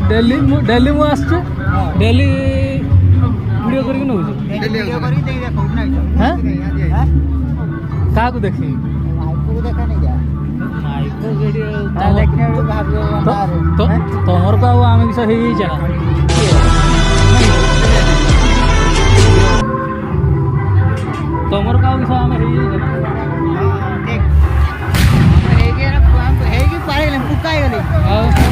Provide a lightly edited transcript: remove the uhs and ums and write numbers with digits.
भाई डेली मु आसछु daily video करके नउछु वीडियो करी देई देखौ ना हैं का को देखी माइको को देखा नहीं जा माइको वीडियो ता देखने में भाबियो तो तोमर को आमे किस हेई जा तोमर का किस आमे हेई जा ठीक हे के पारे पुकाई गली हां